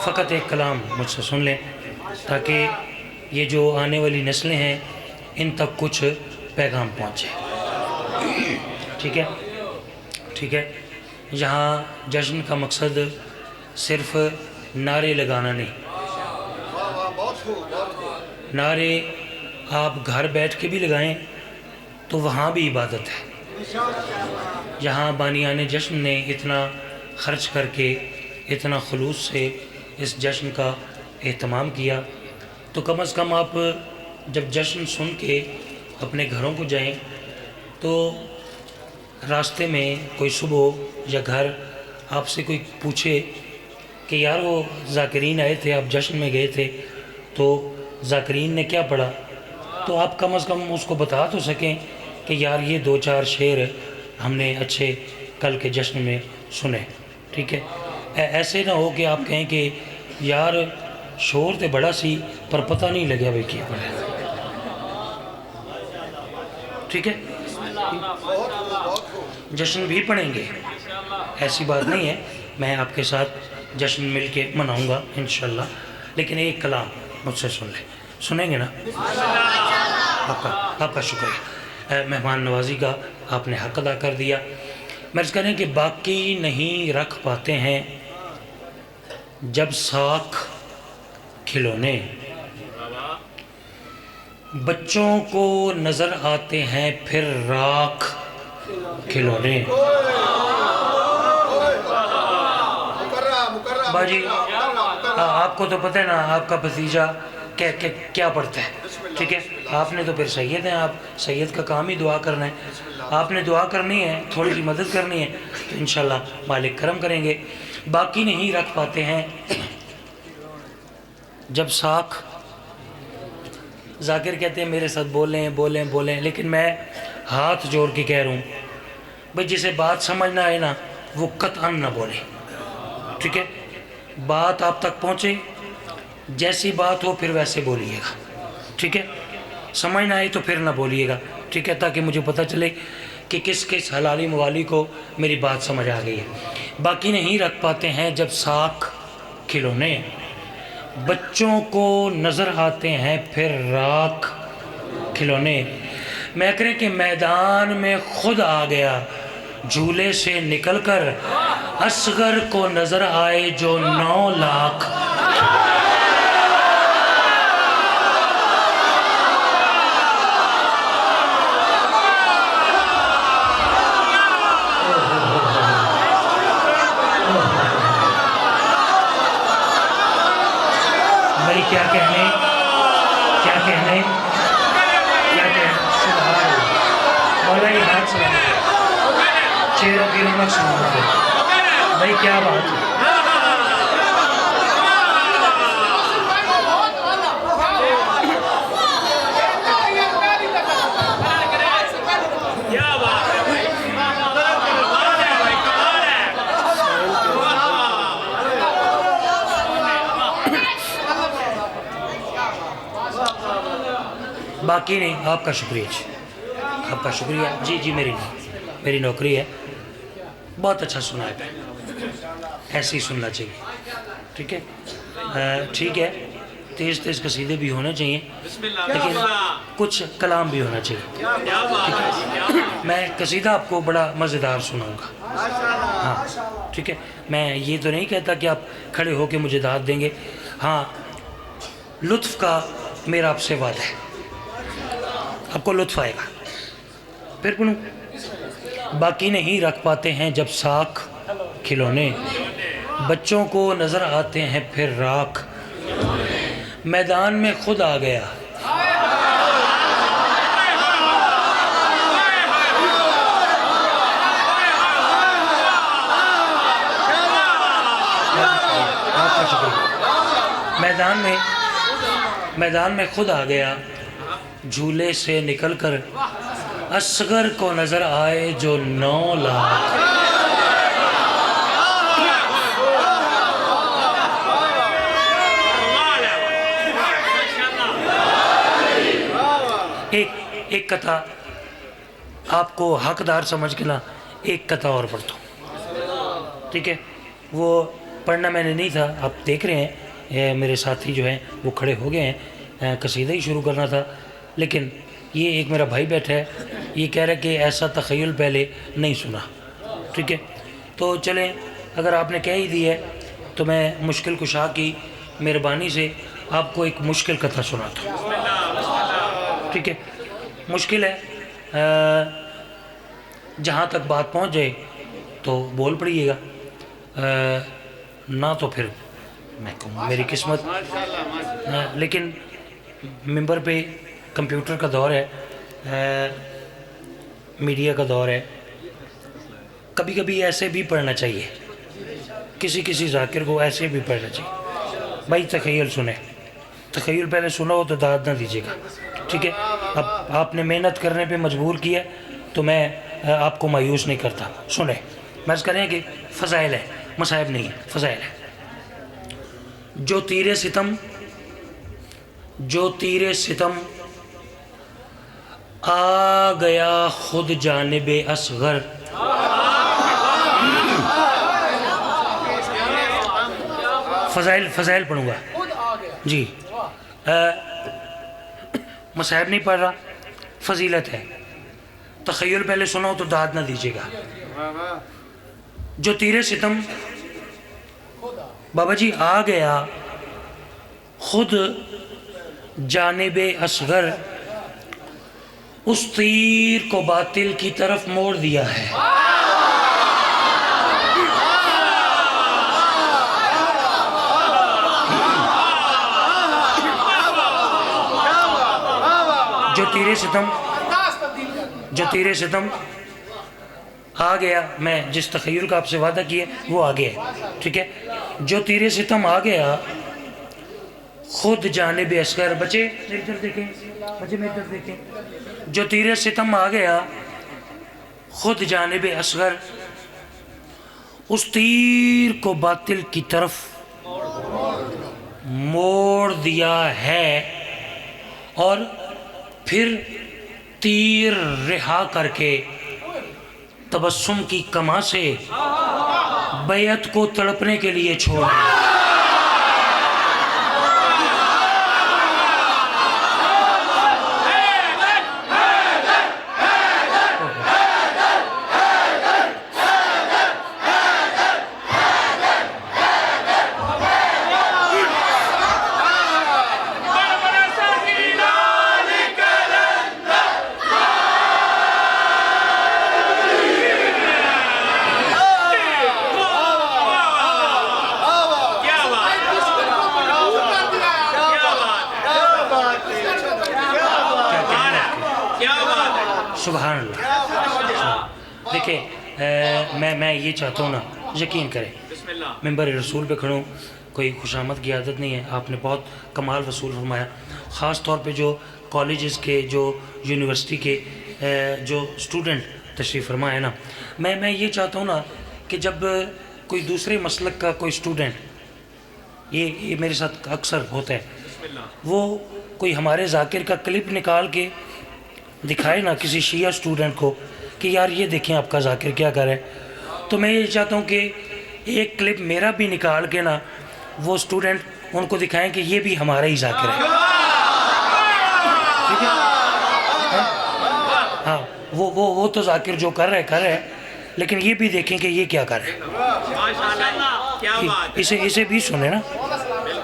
فقط ایک کلام مجھ سے سن لیں تاکہ یہ جو آنے والی نسلیں ہیں ان تک کچھ پیغام پہنچے. ٹھیک ہے؟ ٹھیک ہے. یہاں جشن کا مقصد صرف نعرے لگانا نہیں. نعرے آپ گھر بیٹھ کے بھی لگائیں تو وہاں بھی عبادت ہے. یہاں بانیان جشن نے اتنا خرچ کر کے اتنا خلوص سے اس جشن کا اہتمام کیا تو کم از کم آپ جب جشن سن کے اپنے گھروں کو جائیں تو راستے میں کوئی صبح یا گھر آپ سے کوئی پوچھے کہ یار وہ ذاکرین آئے تھے، آپ جشن میں گئے تھے تو ذاکرین نے کیا پڑھا، تو آپ کم از کم اس کو بتا تو سکیں کہ یار یہ 2-4 شعر ہم نے اچھے کل کے جشن میں سنے. ٹھیک ہے؟ ایسے نہ ہو کہ آپ کہیں کہ یار شور تے بڑا سی پر پتہ نہیں لگیا بھئی کیا پڑھا. ٹھیک ہے؟ جشن بھی پڑھیں گے، ایسی بات نہیں ہے، میں آپ کے ساتھ جشن مل کے مناؤں گا انشاءاللہ، لیکن ایک کلام مجھ سے سن لیں. سنیں گے نا؟ آپ کا شکریہ. مہمان نوازی کا آپ نے حق ادا کر دیا. میں عرض کریں کہ باقی نہیں رکھ پاتے ہیں جب ساکھ کھلونے، بچوں کو نظر آتے ہیں پھر راکھ کھلونے. باجی آپ کو تو پتہ ہے نا آپ کا بھتیجا کیا پڑھتا ہے. ٹھیک ہے؟ آپ نے تو پھر سید ہیں، آپ سید کا کام ہی دعا کرنا ہے. آپ نے دعا کرنی ہے، تھوڑی سی مدد کرنی ہے تو انشاءاللہ مالک کرم کریں گے. باقی نہیں رکھ پاتے ہیں جب ساکھ. ذاکر کہتے ہیں میرے ساتھ بولیں بولیں بولیں، لیکن میں ہاتھ جوڑ کے کہہ رہا ہوں بھئی جسے بات سمجھ نہ آئے نا وہ قطعاً نہ بولے. ٹھیک ہے؟ بات آپ تک پہنچے، جیسی بات ہو پھر ویسے بولیے گا. ٹھیک ہے؟ سمجھ نہ آئے تو پھر نہ بولیے گا. ٹھیک ہے؟ تاکہ مجھے پتہ چلے کہ کس کس حلالی موالی کو میری بات سمجھ آ گئی ہے. باقی نہیں رکھ پاتے ہیں جب ساکھ کھلونے، بچوں کو نظر آتے ہیں پھر راکھ کھلونے. میں کریں کہ میدان میں خود آ گیا جھولے سے نکل کر، اصغر کو نظر آئے جو 9 لاکھ. بھائی کیا کہنے سبحان اللہ. مولا یہ ہاتھ سلام چہروں کی رونق سلام بھائی کیا بات ہے. باقی نہیں. آپ کا شکریہ جی، آپ کا شکریہ جی. جی میری نوکری ہے. بہت اچھا سنا ہے، ایسے ہی سننا چاہیے. ٹھیک ہے؟ ٹھیک ہے، تیز قصیدے بھی ہونے چاہیے لیکن کچھ کلام بھی ہونا چاہیے. ٹھیک ہے؟ میں قصیدہ آپ کو بڑا مزیدار سناؤں گا. ہاں ٹھیک ہے؟ میں یہ تو نہیں کہتا کہ آپ کھڑے ہو کے مجھے داد دیں گے. ہاں لطف کا میرا آپ سے وعدہ ہے، آپ کو لطف آئے گا. پھر پڑھوں. باقی نہیں رکھ پاتے ہیں جب ساکھ کھلونے، بچوں کو نظر آتے ہیں پھر راکھ. میدان میں خود آ گیا میدان میں خود آ گیا جھولے سے نکل کر، اصغر کو نظر آئے جو 9 لاکھ. ایک قطع آپ کو حقدار سمجھ کے نا ایک قطع اور پڑھتا ہوں. ٹھیک ہے؟ وہ پڑھنا میں نے نہیں تھا، آپ دیکھ رہے ہیں میرے ساتھی جو ہیں وہ کھڑے ہو گئے ہیں، قصیدہ ہی شروع کرنا تھا، لیکن یہ ایک میرا بھائی بیٹھا ہے، یہ کہہ رہا ہے کہ ایسا تخیل پہلے نہیں سنا، ٹھیک ہے؟ تو چلیں، اگر آپ نے کہہ ہی دی ہے تو میں مشکل کشا کی مہربانی سے آپ کو ایک مشکل قطعہ سناتا ہوں، ٹھیک ہے؟ مشکل ہے، جہاں تک بات پہنچ جائے تو بول پڑیے گا، نہ تو پھر میں کہوں میری قسمت، لیکن ممبر پہ کمپیوٹر کا دور ہے، میڈیا کا دور ہے، کبھی کبھی ایسے بھی پڑھنا چاہیے، کسی ذاکر کو ایسے بھی پڑھنا چاہیے۔ بھائی تخیل سنیں، تخیل پہلے سنا ہو تو داد نہ دیجیے گا، ٹھیک ہے؟ اب آپ نے محنت کرنے پہ مجبور کیا تو میں آپ کو مایوس نہیں کرتا، سنیں، مرض کریں کہ فضائل ہے، مصائب نہیں ہے، فضائل ہے۔ جو تیر ستم آ گیا خود جانب اصغر، فضائل پڑھوں گا جی، مصائب نہیں پڑھ رہا، فضیلت ہے، تخیل پہلے سنو تو داد نہ دیجیے گا۔ جو تیر ستم بابا جی آ گیا خود جانب اصغر، اس تیر کو باطل کی طرف موڑ دیا ہے۔ جو تیر ستم آ گیا، میں جس تخیل کا آپ سے وعدہ کیا وہ آ گیا، ٹھیک ہے؟ جو تیر ستم آ گیا خود جانب اصغر، بچے میری طرف دیکھیں، بچے میری طرف دیکھیں، جو تیر ستم آ گیا خود جانب اصغر، اس تیر کو باطل کی طرف موڑ دیا ہے، اور پھر تیر رہا کر کے تبسم کی کما سے بیعت کو تڑپنے کے لیے چھوڑ دیا۔ سبحان اللہ۔ دیکھیں میں یہ چاہتا ہوں نا، یقین کریں، ممبر رسول پہ کھڑوں، کوئی خوشامد کی عادت نہیں ہے، آپ نے بہت کمال وصول فرمایا، خاص طور پہ جو کالجز کے، جو یونیورسٹی کے جو اسٹوڈنٹ تشریف فرما ہے نا، میں یہ چاہتا ہوں نا کہ جب کوئی دوسرے مسلک کا کوئی اسٹوڈنٹ، یہ میرے ساتھ اکثر ہوتا ہے، وہ کوئی ہمارے ذاکر کا کلپ نکال کے دکھائے نا کسی شیعہ اسٹوڈنٹ کو کہ یار یہ دیکھیں آپ کا ذاکر کیا کر رہا ہے، تو میں یہ چاہتا ہوں کہ ایک کلپ میرا بھی نکال کے نا وہ اسٹوڈنٹ ان کو دکھائیں کہ یہ بھی ہمارا ہی ذاکر ہے، ٹھیک ہے؟ ہاں، وہ تو ذاکر جو کر رہا ہے، لیکن یہ بھی دیکھیں کہ یہ کیا کر رہا ہے، اسے بھی سنیں نا،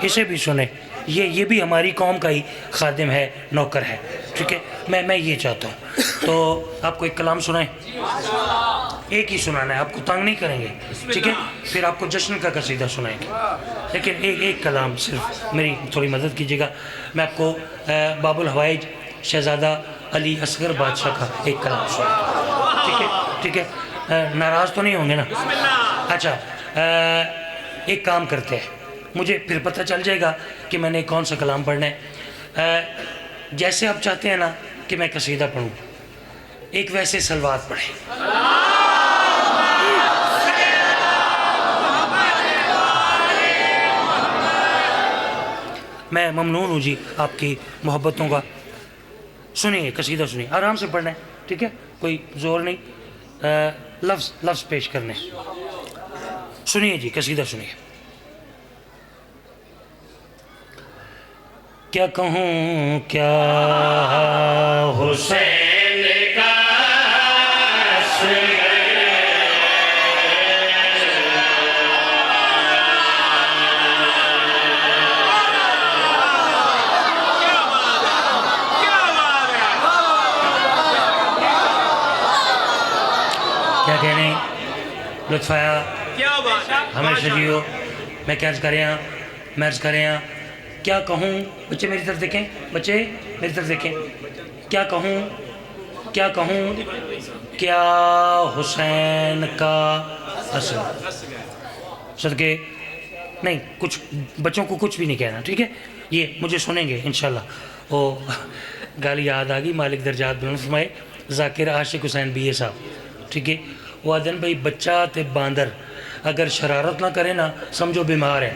اسے بھی سنیں، یہ بھی ہماری قوم کا ہی خادم ہے، نوکر ہے، ٹھیک ہے؟ میں یہ چاہتا ہوں، تو آپ کو ایک کلام سنائیں، ایک ہی سنانا ہے، آپ کو تنگ نہیں کریں گے، ٹھیک ہے؟ پھر آپ کو جشن کا قصیدہ سنائیں گے، لیکن ایک کلام صرف میری تھوڑی مدد کیجیے گا، میں آپ کو باب الحوائج شہزادہ علی اصغر بادشاہ کا ایک کلام سنائیں، ٹھیک ہے؟ ٹھیک ہے؟ ناراض تو نہیں ہوں گے نا؟ اچھا، ایک کام کرتے ہیں، مجھے پھر پتہ چل جائے گا کہ میں نے کون سا کلام پڑھنا ہے، جیسے آپ چاہتے ہیں نا کہ میں قصیدہ پڑھوں، ایک ویسے صلوات پڑھیں۔ میں ممنون ہوں جی آپ کی محبتوں کا، سنیے قصیدہ سنیے، آرام سے پڑھنا ہے، ٹھیک ہے؟ کوئی زور نہیں، لفظ پیش کرنے، سنیے جی قصیدہ سنیے۔ کیا کہوں کیا حسین کا اصغر کیا کہنے لطف آیا ہمیشہ جیو میں کیا عرض کریں کیا کہوں بچے میری طرف دیکھیں بچے میری طرف دیکھیں کیا کہوں کیا حسین کا اصغر صدقے نہیں کچھ بچوں کو کچھ بھی نہیں کہنا ٹھیک ہے یہ مجھے سنیں گے انشاءاللہ وہ گالی یاد آ گئی مالک درجات بلند فرمائے ذاکر عاشق حسین بی اے صاحب ٹھیک ہے وہ آدن بھائی بچہ تے باندر اگر شرارت نہ کرے نا سمجھو بیمار ہے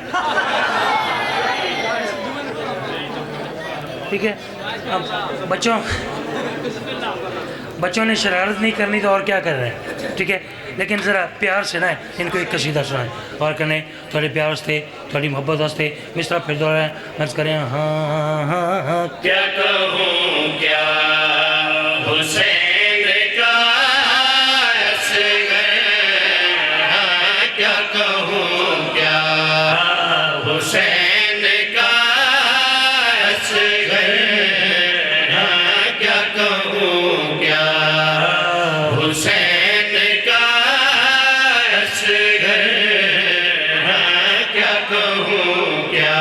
ٹھیک ہے اب بچوں نے شرارت نہیں کرنی تو اور کیا کر رہے ہیں ٹھیک ہے لیکن ذرا پیار سے نہ ان کو ایک قصیدہ سنائیں اور کرنے تھوڑے پیار واسطے تھوڑی محبت واسطے مصرع پھر دوہرائیں عرض کریں ہاں ہاں ہاں کیا کہوں کیا حسین کا اصغر ہاں کیا کہوں کیا حسین کا اصغر ہاں کیا کہوں کیا حسین کا اصغر ہاں کیا کہوں کیا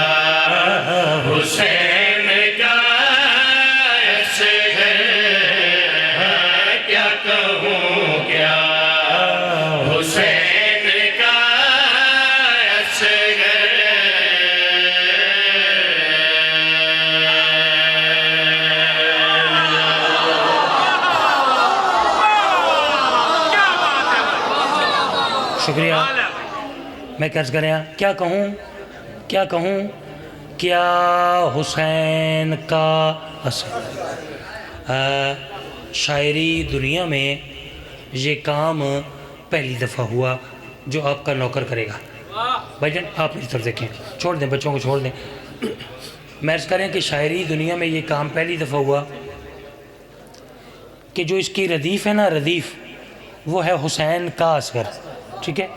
حسین کا اصغر ہاں کیا کہوں کیا حسین کا اصغر شکریہ میں عرض کریں کیا کہوں کیا حسین کا اصغر شاعری دنیا میں یہ کام پہلی دفعہ ہوا جو آپ کا نوکر کرے گا بھائی جان آپ میری طرف دیکھیں چھوڑ دیں بچوں کو چھوڑ دیں میں عرض کریں کہ شاعری دنیا میں یہ کام پہلی دفعہ ہوا کہ جو اس کی ردیف ہے نا ردیف وہ ہے حسین کا اصغر ٹھیک ہے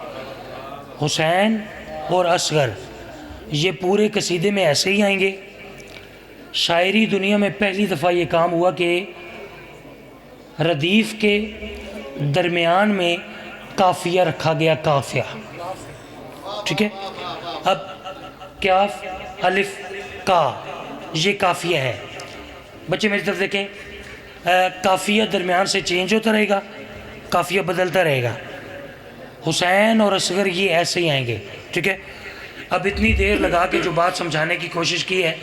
حسین اور اصغر یہ پورے قصیدے میں ایسے ہی آئیں گے شاعری دنیا میں پہلی دفعہ یہ کام ہوا کہ ردیف کے درمیان میں قافیہ رکھا گیا قافیہ ٹھیک ہے اب کاف الف کا یہ قافیہ ہے بچے میری طرف دیکھیں قافیہ درمیان سے چینج ہوتا رہے گا قافیہ بدلتا رہے گا حسین اور اصغر یہ ایسے ہی آئیں گے ٹھیک ہے اب اتنی دیر لگا کے جو بات سمجھانے کی کوشش کی ہے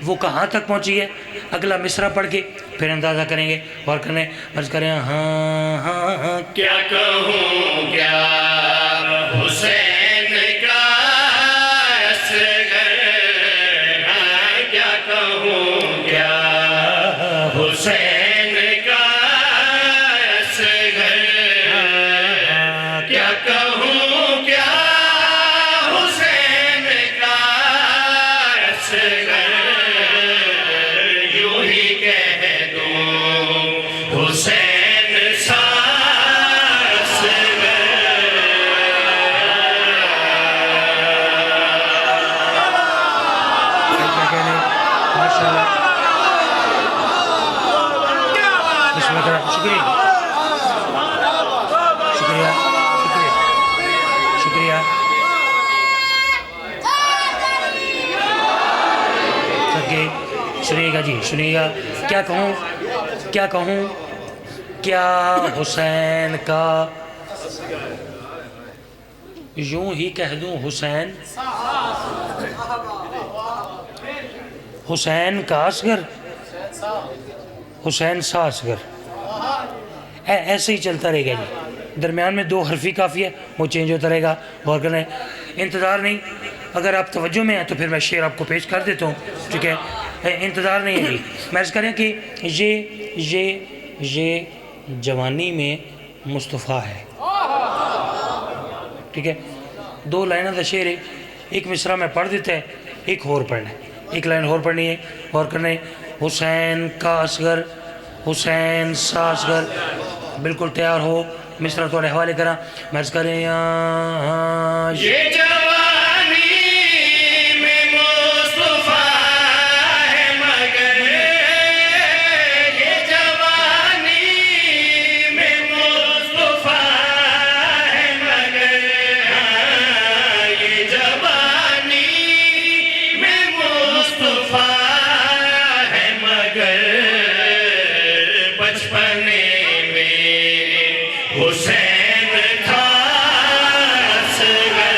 وہ کہاں تک پہنچی ہے اگلا مصرع پڑھ کے پھر اندازہ کریں گے اور کرنے عرض کریں ہاں ہاں ہاں کیا کہوں کیا حسین کا اصغر ہاں کیا کہوں کیا حسین کا اصغر کیا کہوں کیا حسین کا اصغر یوں ہی کہہ دوں حسین سا اصغر کیا کہنے ماشاءاللہ شکریہ شکریہ شکریہ سنیے گا جی سنیے گا کیا کہوں کیا حسین کا یوں ہی کہہ دوں حسین کا اصغر حسین سا اصغر ایسے ہی چلتا رہے گا جی درمیان میں دو حرفی قافیہ وہ چینج ہوتا رہے گا غور کریں انتظار نہیں اگر آپ توجہ میں ہیں تو پھر میں شعر آپ کو پیش کر دیتا ہوں ٹھیک ہے انتظار نہیں ہے جی میں عرض کریں کہ یہ جوانی میں مصطفیٰ ہے ٹھیک ہے دو لائنوں کا شعر ہے ایک مصرع میں پڑھ دیتا ہے ایک اور پڑھنا ہے ایک لائن اور پڑھنی ہے، اور کرنے حسین کا اصغر، حسین سا اصغر، بالکل تیار ہو، مصرع تھوڑے حوالے کرا مرض کریں یہ جوانی میں مصطفیٰ ہے مگر، یہ جوانی میں مصطفیٰ ہے مگر، یہ جوانی میں مصطفیٰ ہے مگر، بچپنے میں حسین تھا اصغر۔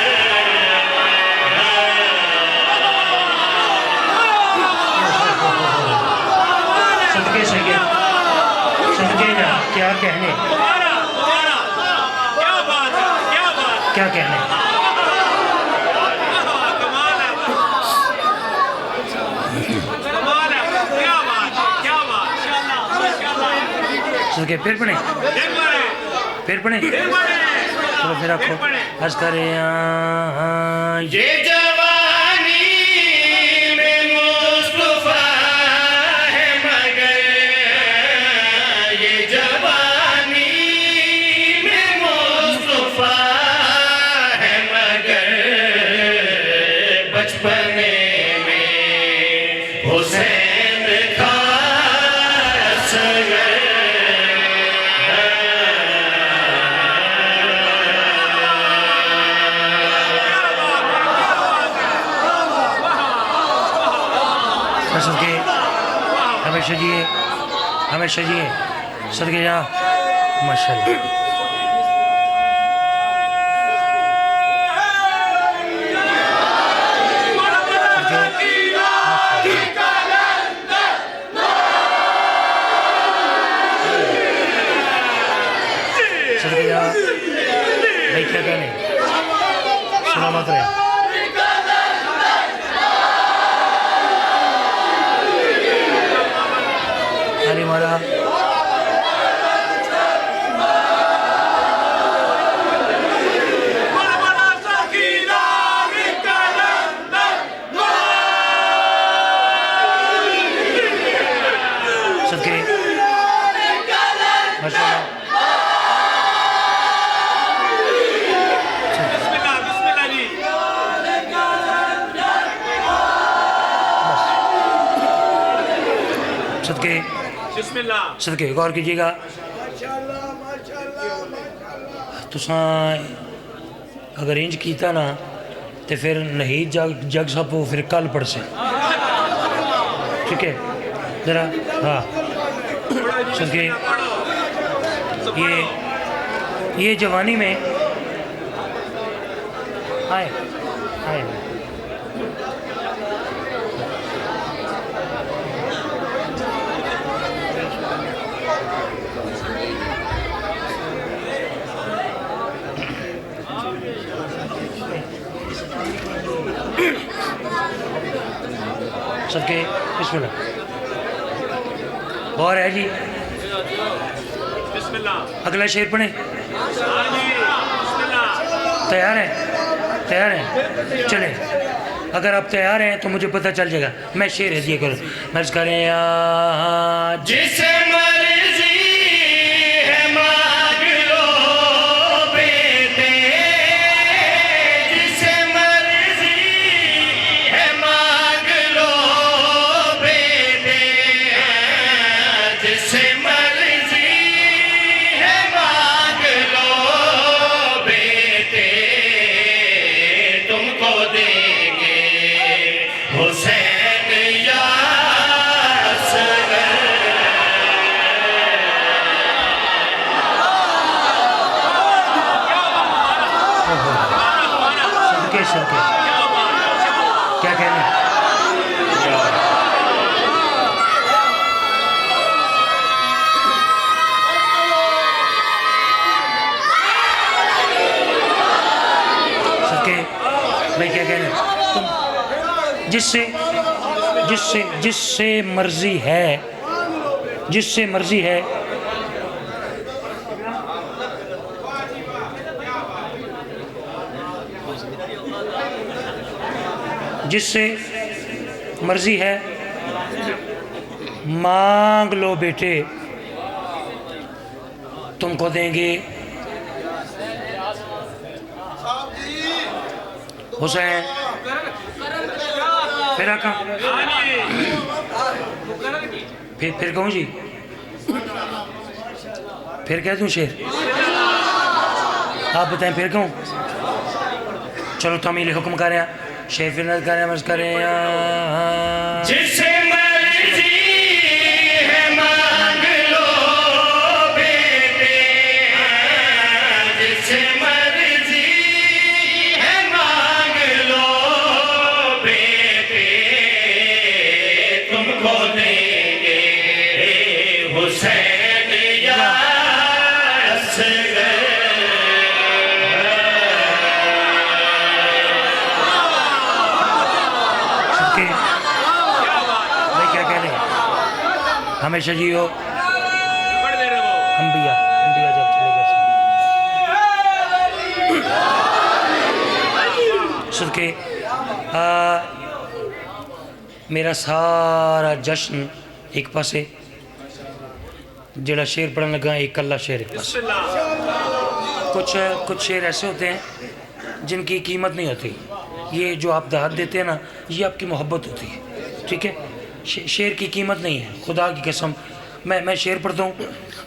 صدقے سید، صدقے جا، کیا کہنے، کیا کہنے، صدقے پھر پڑھیں، پھر پڑھیں، چلو پھر رکھو عرض کریں یہ جوانی میں مصطفیٰ ہے مگر، یہ جوانی میں مصطفیٰ ہے مگر، بچپنے میں حسین تھا اصغر۔ صدقے ہمیشہ جیے، ہمیشہ جیے، صدقے جا، ماشاءاللہ۔ صدقے جا، بھائی کیا کہنے، سلامت رہے۔ علی مولا صدقے ماشاءاللہ۔ صدقے صدقے غور کیجئے گا، تساں اگر انج کیتا نا تو پھر نہیں جگ سپو پھر کل پڑھ سے، ٹھیک ہے ذرا، ہاں صدقے یہ جوانی میں آئے آئے صدقے بسم اللہ، اور ہے جی اگلا شعر پڑھیں، تیار ہیں، تیار ہیں، چلیں اگر آپ تیار ہیں تو مجھے پتہ چل جائے گا، میں شعر ہدیہ کروں، مرض کریں جسے مرضی ہے مانگ لو بیٹے، جسے مرضی ہے مانگ لو بیٹے، جسے مرضی ہے مانگ لو بیٹے، تم کو دیں گے حسین یا اصغر۔ صدقے صدقے کیا کہنے، صدقے میں کیا کہنے، تم جس سے مرضی ہے، جس سے مرضی ہے جس سے مرضی ہے مانگ لو بیٹے تم کو دیں گے حسین پھر آقا پھر کہوں جی پھر کہہ دوں شیر آپ بتائیں پھر کہوں چلو تعمیل حکم کریں شیر پھر نظر کریں مرض کریں جس مرضی ہے مانگ لو بیٹے جس مرضی ہے مانگ لو بیٹے تم کو دیں گے حسین یا اصغر ہمیشہ جی ہو انبیاء جب چلے گئے صدقے میرا سارا جشن ایک پاسے جڑا شیر پڑھنے لگا ایک اللہ شیر ایک پاسے کچھ شیر ایسے ہوتے ہیں جن کی قیمت نہیں ہوتی یہ جو آپ دہت دیتے ہیں نا یہ آپ کی محبت ہوتی ہے ٹھیک ہے شیر کی قیمت نہیں ہے خدا کی قسم میں شیر پڑھتا ہوں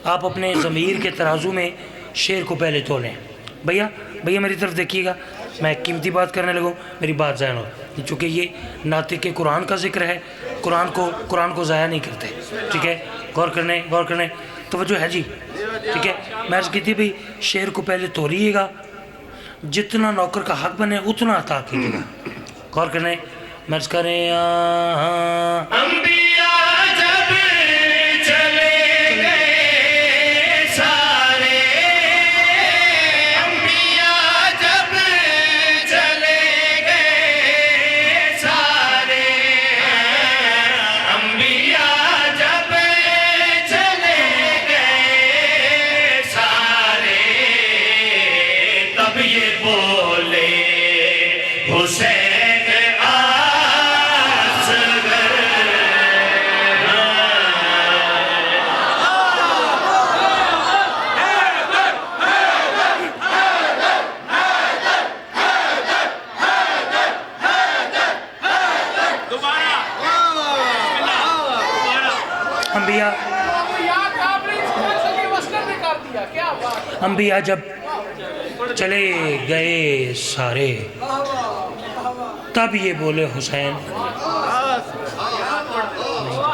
آپ اپنے ضمیر کے ترازو میں شیر کو پہلے تولیں بھیا میری طرف دیکھیے گا میں ایک قیمتی بات کرنے لگوں میری بات ضائع ہو چونکہ یہ ناطق قرآن کا ذکر ہے قرآن کو ضائع نہیں کرتے ٹھیک ہے غور کرنے توجہ ہے جی ٹھیک ہے میں عرض کی تھی بھئی شیر کو پہلے تولیے گا جتنا نوکر کا حق بنے اتنا عطا کیجیے گا غور کرنے میں عرض کریں انبیاء جب چلے گئے سارے انبیاء جب چلے گئے سارے انبیاء جب چلے گئے سارے تب یہ بولے حسین انبیاء جب چلے گئے سارے تب یہ بولے حسین